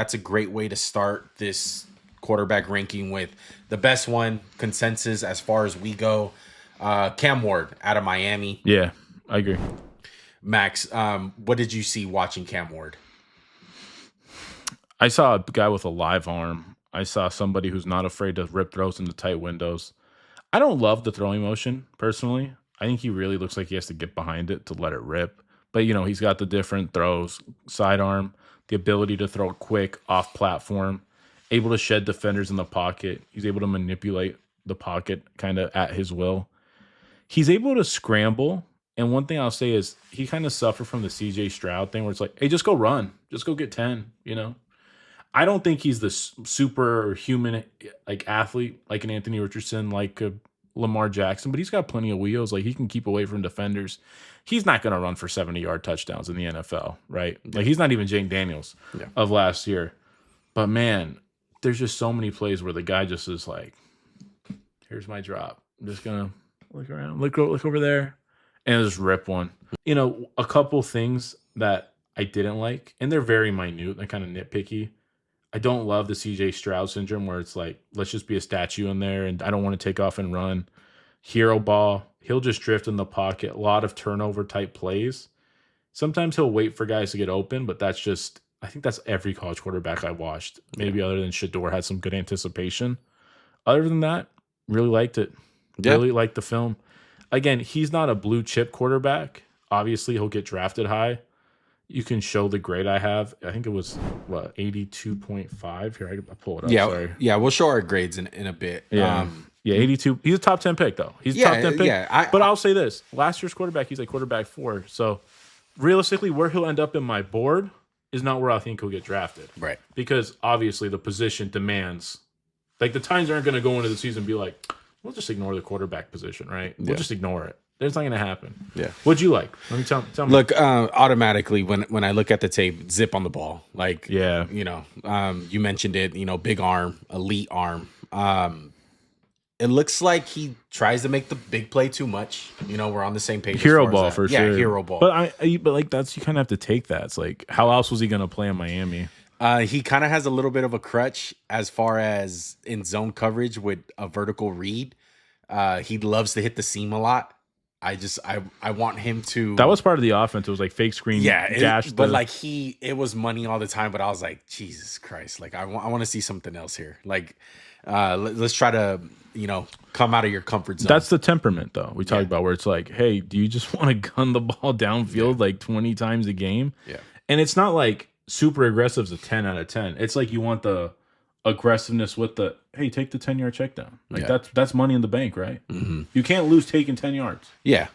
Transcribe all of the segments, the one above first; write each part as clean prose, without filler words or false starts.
that's a great way to start this quarterback ranking with the best one, consensus as far as we go. Cam Ward out of Miami. Yeah, I agree. Max, what did you see watching Cam Ward? I saw a guy with a live arm. I saw somebody who's not afraid to rip throws into tight windows. I don't love the throwing motion, personally. I think he really looks like he has to get behind it to let it rip. But, he's got the different throws, sidearm, the ability to throw quick, off platform, able to shed defenders in the pocket. He's able to manipulate the pocket kind of at his will. He's able to scramble. And one thing I'll say is he kind of suffered from the CJ Stroud thing where it's like, hey, just go run. Just go get 10, I don't think he's the superhuman athlete like an Anthony Richardson, like a Lamar Jackson, but he's got plenty of wheels. Like he can keep away from defenders. He's not going to run for 70-yard touchdowns in the NFL, right? Like he's not even Jane Daniels of last year. But man, there's just so many plays where the guy just is like, here's my drop. I'm just going to look around, look over there, and just rip one. A couple things that I didn't like, and they're very minute and kind of nitpicky. I don't love the CJ Stroud syndrome where it's like, let's just be a statue in there and I don't want to take off and run. Hero ball, he'll just drift in the pocket. A lot of turnover type plays. Sometimes he'll wait for guys to get open, but I think that's every college quarterback I watched. Maybe other than Shador had some good anticipation. Other than that, really liked it. Yeah. Really liked the film. Again, he's not a blue chip quarterback. Obviously, he'll get drafted high. You can show the grade I have. I think it was 82.5. Here, I pull it up. Yeah, sorry. Yeah. We'll show our grades in a bit. Yeah, 82. He's a top 10 pick though. He's a top 10 pick. Yeah, but I'll say this: last year's quarterback, he's like quarterback 4. So realistically, where he'll end up in my board is not where I think he'll get drafted. Right. Because obviously the position demands. Like the Titans aren't going to go into the season and be like, we'll just ignore the quarterback position, right? We'll just ignore it. That's not going to happen. Yeah. What'd you like? Let me tell me. Look, automatically when I look at the tape, zip on the ball. Like, yeah, you mentioned it. Big arm, elite arm. It looks like he tries to make the big play too much. We're on the same page. Hero ball for sure. Yeah, hero ball. But that's you kind of have to take that. It's like, how else was he going to play in Miami? He kind of has a little bit of a crutch as far as in zone coverage with a vertical read. He loves to hit the seam a lot. I want him to. That was part of the offense. It was like fake screen. Yeah, but it was money all the time. But I was like, Jesus Christ! Like I want to see something else here. Like, let's try to come out of your comfort zone. That's the temperament, though. We talked about where it's like, hey, do you just want to gun the ball downfield like 20 times a game? Yeah, and it's not like super aggressive is a 10 out of 10. It's like you want the aggressiveness with the, hey, take the 10-yard check down. Like that's money in the bank, right? Mm-hmm. You can't lose taking 10 yards. Yeah.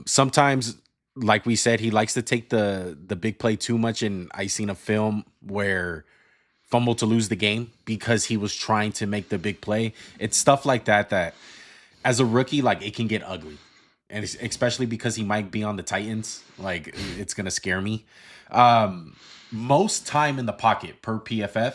Sometimes, like we said, he likes to take the big play too much. And I seen a film where fumbled to lose the game because he was trying to make the big play. It's stuff like that as a rookie, like it can get ugly. And especially because he might be on the Titans, like it's going to scare me. Most time in the pocket per PFF.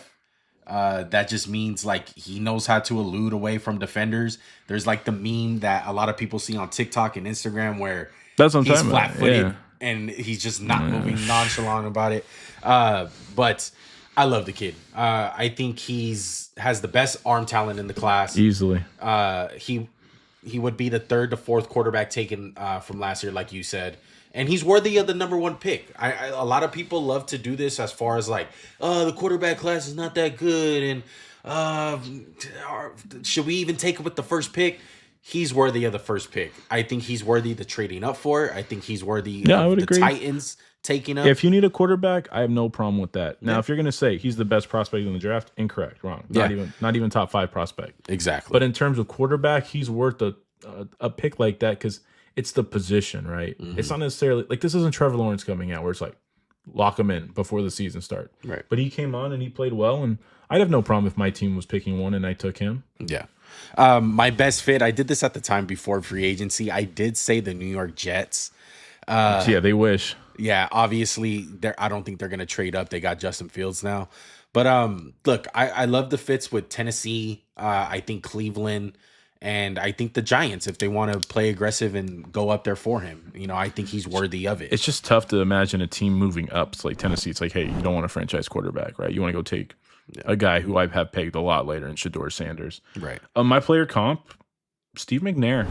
That just means like he knows how to elude away from defenders. There's like the meme that a lot of people see on TikTok and Instagram where that's what he's flat-footed and he's just not moving nonchalant about it. But I love the kid. I think has the best arm talent in the class. Easily. He would be the third to fourth quarterback taken from last year, like you said. And he's worthy of the number 1 pick. A lot of people love to do this as far as like, the quarterback class is not that good. And should we even take it with the first pick? He's worthy of the first pick. I think he's worthy of the trading up for it. I think he's worthy of the agree. Titans taking up. If you need a quarterback, I have no problem with that. Now, if you're going to say he's the best prospect in the draft, incorrect, wrong. Not even top 5 prospect. Exactly. But in terms of quarterback, he's worth a pick like that because it's the position, right? Mm-hmm. It's not necessarily like this isn't Trevor Lawrence coming out where it's like lock him in before the season starts. Right. But he came on and he played well, and I'd have no problem if my team was picking one and I took him. Yeah. My best fit, I did this at the time before free agency. I did say the New York Jets. Yeah, they wish. Yeah, obviously, I don't think they're going to trade up. They got Justin Fields now. But look, I love the fits with Tennessee. I think Cleveland And I think the Giants, if they want to play aggressive and go up there for him, I think he's worthy of it. It's just tough to imagine a team moving up. It's like Tennessee. It's like, hey, you don't want a franchise quarterback, right? You want to go take a guy who I have pegged a lot later in Shedeur Sanders. Right. My player comp, Steve McNair.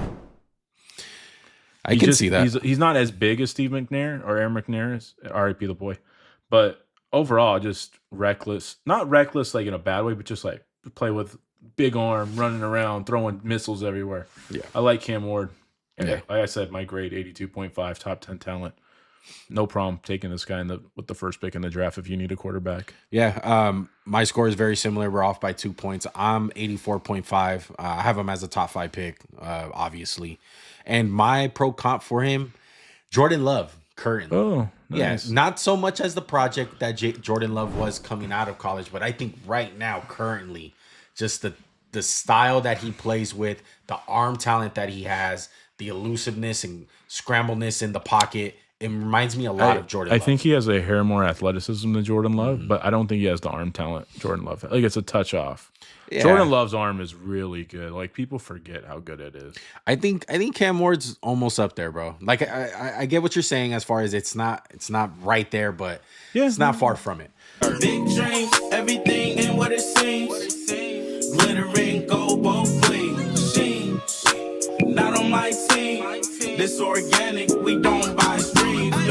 I can see that. He's not as big as Steve McNair or Aaron McNair is. R.I.P. the boy. But overall, just reckless. Not reckless like in a bad way, but just like play with big arm, running around, throwing missiles everywhere. Yeah. I like Cam Ward. Yeah. Like I said, my grade 82.5, top 10 talent. No problem taking this guy with the first pick in the draft if you need a quarterback. Yeah. My score is very similar. We're off by 2 points. I'm 84.5. I have him as a top 5 pick, obviously. And my pro comp for him, Jordan Love, currently. Oh, nice. Yeah, not so much as the project that Jordan Love was coming out of college, but I think right now, currently, just the style that he plays with, the arm talent that he has, the elusiveness and scrambleness in the pocket, it reminds me a lot of Jordan Love. I think he has a hair more athleticism than Jordan Love, but I don't think he has the arm talent Jordan Love. Like it's a touch off. Yeah. Jordan Love's arm is really good. Like people forget how good it is. I think Cam Ward's almost up there, bro. Like I get what you're saying as far as it's not right there, but it's not far from it. Big dreams, everything ain't what it seems. Glittering gold, both bling. Not on my team. This organic.